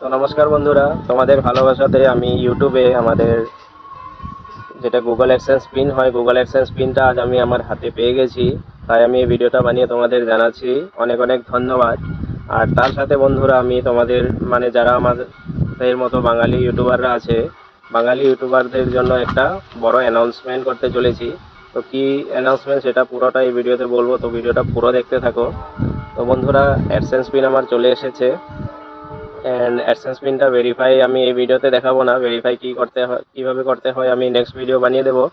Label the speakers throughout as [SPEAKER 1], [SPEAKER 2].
[SPEAKER 1] তো নমস্কার বন্ধুরা, তোমাদের ভালোবাসাতে আমি ইউটিউবে আমাদের যেটা গুগল অ্যাডসেন্স পিন হয়, গুগল অ্যাডসেন্স পিনটা আজ আমি আমার হাতে পেয়ে গেছি। তাই আমি এই ভিডিওটা বানিয়ে তোমাদের জানাচ্ছি অনেক অনেক ধন্যবাদ। আর তার সাথে বন্ধুরা আমি তোমাদের যারা আমাদের মতো বাঙালি ইউটিউবাররা আছে, বাঙালি ইউটিউবারদের জন্য একটা বড় অ্যানাউন্সমেন্ট করতে চলেছি। তো কি অ্যানাউন্সমেন্ট সেটা পুরোটা এই ভিডিওতে বলবো, তো ভিডিওটা পুরো দেখতে থাকো। তো বন্ধুরা, অ্যাডসেন্স পিন আমার চলে এসেছে। অ্যান্ড অ্যাডসেন্স পিনটা ভেরিফাই আমি এই ভিডিওতে দেখাবো না। ভেরিফাই কিভাবে করতে হয় আমি নেক্সট ভিডিও বানিয়ে দেবো,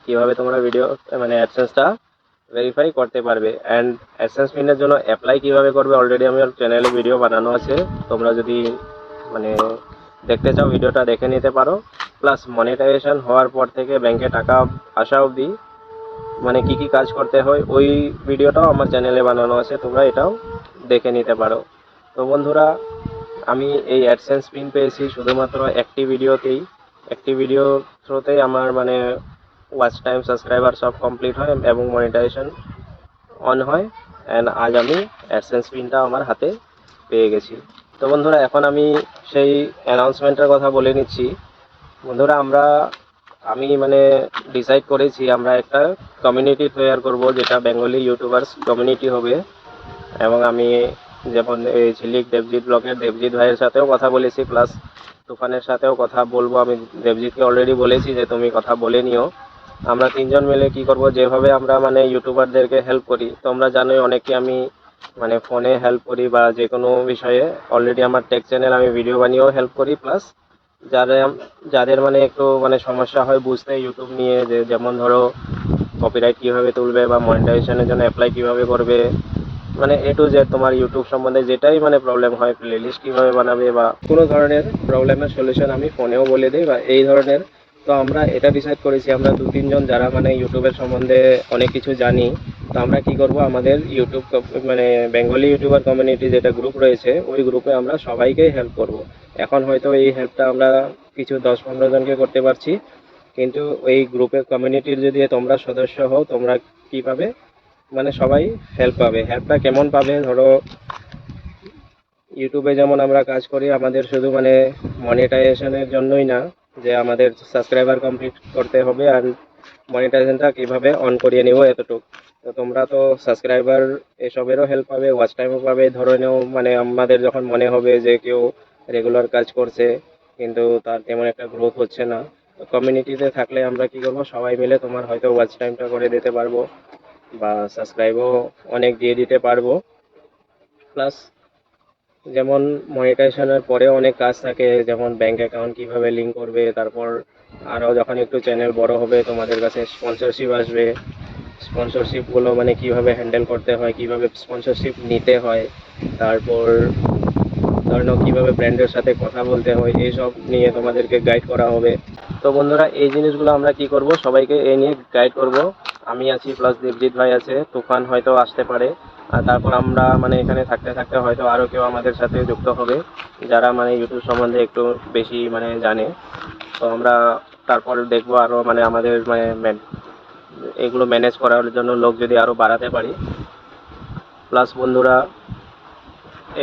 [SPEAKER 1] কিভাবে তোমরা অ্যাডসেন্সটা ভেরিফাই করতে পারবে। অ্যান্ড অ্যাডসেন্স পিনের জন্য অ্যাপ্লাই কিভাবে করবে অলরেডি আমার চ্যানেলে ভিডিও বানানো আছে। তোমরা যদি মানে দেখতে চাও ভিডিওটা দেখে নিতে পারো। প্লাস মনিটাইজেশন হওয়ার পর থেকে ব্যাংকে টাকা আসা অবধি কি কি কাজ করতে হয় ওই ভিডিওটাও আমার চ্যানেলে বানানো আছে, তোমরা এটাও দেখে নিতে পারো। তো বন্ধুরা, আমি এই অ্যাডসেন্স পিন পেয়েছি শুধুমাত্র একটি ভিডিও থ্রুতেই আমার ওয়াচ টাইম, সাবস্ক্রাইবার সব কমপ্লিট হয় এবং মনিটাইজেশন অন হয়। অ্যান্ড আজ আমি অ্যাডসেন্স পিনটা আমার হাতে পেয়ে গেছি। তো বন্ধুরা, এখন আমি সেই অ্যানাউন্সমেন্টের কথা বলে নিচ্ছি। বন্ধুরা, আমি ডিসাইড করেছি আমরা একটা কমিউনিটি তৈরি করব, যেটা বেঙ্গলি ইউটিউবার্স কমিউনিটি হবে। এবং আমি যেমন এই ঝিলিক দেবজিৎ ব্লগের দেবজিৎ ভাইয়ের সাথেও কথা বলেছি, প্লাস তুফানের সাথেও কথা বলবো। আমি দেবজিৎকে অলরেডি বলেছি যে তুমি কথা বলে নিও। আমরা তিনজন মিলে কি করব, যেভাবে আমরা ইউটিউবারদেরকে হেল্প করি, তোমরা জানোই অনেকে আমি ফোনে হেল্প করি বা যে কোনো বিষয়ে। অলরেডি আমার টেক চ্যানেল, আমি ভিডিও বানিয়েও হেল্প করি। প্লাস যাদের একটু সমস্যা হয় বুঝতে ইউটিউব নিয়ে, যে যেমন ধরো কপিরাইট কিভাবে তুলবে বা মনিটাইজেশনের জন্য অ্যাপ্লাই কিভাবে করবে, এ টু জেড তোমার ইউটিউব সম্বন্ধে যেটাই প্রবলেম হয়, প্লেলিস্ট কীভাবে বানাবে বা কোনো ধরনের প্রবলেমের সলিউশন আমি ফোনেও বলে দিই বা এই ধরনের। তো আমরা এটা ডিসাইড করেছি, আমরা দু তিনজন যারা ইউটিউবের সম্বন্ধে অনেক কিছু জানি। তো আমরা কি করব, আমাদের ইউটিউব বেঙ্গলি ইউটিউবার কমিউনিটি যেটা গ্রুপ রয়েছে, ওই গ্রুপে আমরা সবাইকে হেল্প করব। এখন হয়তো এই হেল্পটা আমরা কিছু 10-15 জনকে করতে পারছি, কিন্তু এই গ্রুপের কমিউনিটির যদি তোমরা সদস্য হও, তোমরা কী পাবে, সবাই হেল্প পাবে। হেল্পটা কেমন পাবে, ধরো ইউটিউবে যেমন আমরা কাজ করি, আমাদের শুধু মনিটাইজেশনের জন্যই না, যে আমাদের সাবস্ক্রাইবার কমপ্লিট করতে হবে আর মনিটাইজেশনটা কীভাবে অন করিয়ে নেব এতটুকু। তো তোমরা তো সাবস্ক্রাইবার এসবেরও হেল্প পাবে, ওয়াচ টাইমও পাবে। ধরে নেও আমাদের যখন মনে হবে যে কেউ রেগুলার কাজ করছে কিন্তু তার তেমন একটা গ্রোথ হচ্ছে না, তো কমিউনিটিতে থাকলে আমরা কি করব, সবাই মিলে তোমার হয়তো ওয়াচ টাইমটা করে দিতে পারবো বা সাবস্ক্রাইবও অনেক দিয়ে দিতে পারবো। প্লাস যেমন মনিটাইজেশনের পরেও অনেক কাজ থাকে, যেমন ব্যাংক অ্যাকাউন্ট কীভাবে লিঙ্ক করবে, তারপর আরও যখন একটু চ্যানেল বড় হবে তোমাদের কাছে স্পন্সরশিপ আসবে। স্পন্সরশিপগুলো কীভাবে হ্যান্ডেল করতে হয়, কীভাবে স্পন্সরশিপ নিতে হয়, তারপর ধরে নাও কীভাবে ব্র্যান্ডের সাথে কথা বলতে হয়, এইসব নিয়ে তোমাদেরকে গাইড করা হবে। তো বন্ধুরা, এই জিনিসগুলো আমরা কি করব, সবাইকে এই নিয়ে গাইড করব। আমি আছি, প্লাস দেবজিৎ ভাই আছে, তুফান হয়তো আসতে পারে। আর তারপর আমরা এখানে থাকতে থাকতে হয়তো আরও কেউ আমাদের সাথে যুক্ত হবে, যারা ইউটিউব সম্বন্ধে একটু বেশি জানে। তো আমরা তারপর দেখবো আরও আমাদের এগুলো ম্যানেজ করার জন্য লোক যদি আরও বাড়াতে পারি। প্লাস বন্ধুরা,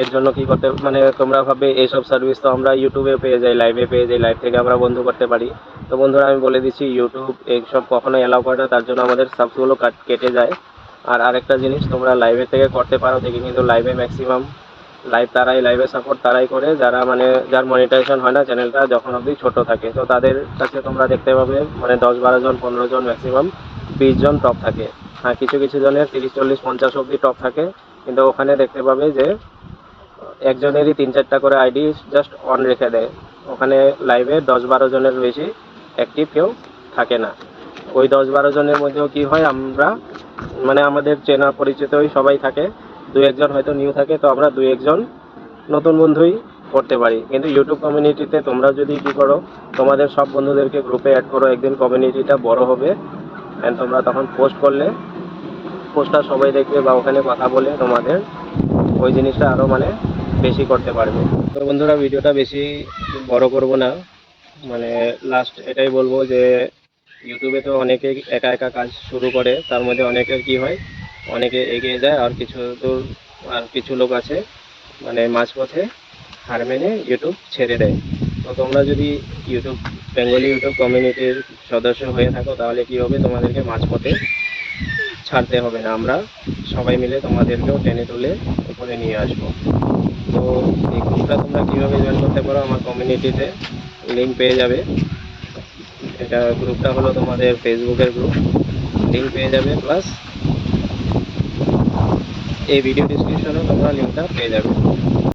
[SPEAKER 1] এর জন্য কি করতে তোমরা ভাবে এইসব সার্ভিস তো আমরা ইউটিউবে পেয়ে যাই, লাইভে পেয়ে যাই, লাইভ থেকে আমরা বন্ধ করতে পারি। তো বন্ধুরা, আমি বলে দিচ্ছি, ইউটিউব এইসব কখনোই অ্যালাউ করে না, তার জন্য আমাদের সাবসগুলো কেটে যায়। আর আরেকটা জিনিস, তোমরা লাইভে থেকে করতে পারো দেখি, কিন্তু লাইভে ম্যাক্সিমাম লাইভে সাপোর্ট তারাই করে যারা যার মনিটাইজেশন হয় না চ্যানেলটা যখন অবধি ছোট থাকে। তো তাদের কাছে তোমরা দেখতে পাবে 10-12 জন, 15 জন, ম্যাক্সিমাম 20 জন টপ থাকে। হ্যাঁ, কিছু কিছু জনের 30-40-50 অবধি টপ থাকে, কিন্তু ওখানে দেখতে পাবে যে একজনেরই 3-4টা করে আইডি জাস্ট অন রেখে দেয়। ওখানে লাইভে 10-12 জনের বেশি অ্যাক্টিভ কেউ থাকে না। ওই 10-12 জনের মধ্যেও কি হয়, আমরা আমাদের চেনা পরিচিতই সবাই থাকে, 2-1 জন হয়তো নিউ থাকে, তো আমরা 2-1 জন নতুন বন্ধুই করতে পারি। কিন্তু ইউটিউব কমিউনিটিতে তোমরা যদি কি করো, তোমাদের সব বন্ধুদেরকে গ্রুপে অ্যাড করো, একদিন কমিউনিটিটা বড় হবে অ্যান্ড তোমরা তখন পোস্ট করলে পোস্টটা সবাই দেখবে বা ওখানে কথা বলে তোমাদের ওই জিনিসটা আরও বেশি করতে পারবে। তো বন্ধুরা, ভিডিওটা বেশি বড় করব না, লাস্ট এটাই বলবো যে ইউটিউবে তো অনেকে একা একা কাজ শুরু করে, তার মধ্যে অনেকের কি হয়, অনেকে এগিয়ে যায় আর কিছু লোক আছে মাঝপথে হার মেনে ইউটিউব ছেড়ে দেয়। তো তোমরা যদি বেঙ্গলি ইউটিউব কমিউনিটির সদস্য হয়ে থাকো তাহলে কি হবে, তোমাদেরকে মাঝপথে ছাড়তে হবে না, আমরা সবাই মিলে তোমাদেরকেও টেনে তুলে উপরে নিয়ে আসবো। তো এই গ্রুপটা তোমরা কীভাবে জয়েন করতে পারো, আমার কমিউনিটিতে লিঙ্ক পেয়ে যাবে। এটা গ্রুপটা হলো তোমাদের ফেসবুকের গ্রুপ, লিঙ্ক পেয়ে যাবে, প্লাস এই ভিডিও ডিসক্রিপশনেও তোমরা লিঙ্কটা পেয়ে যাবে।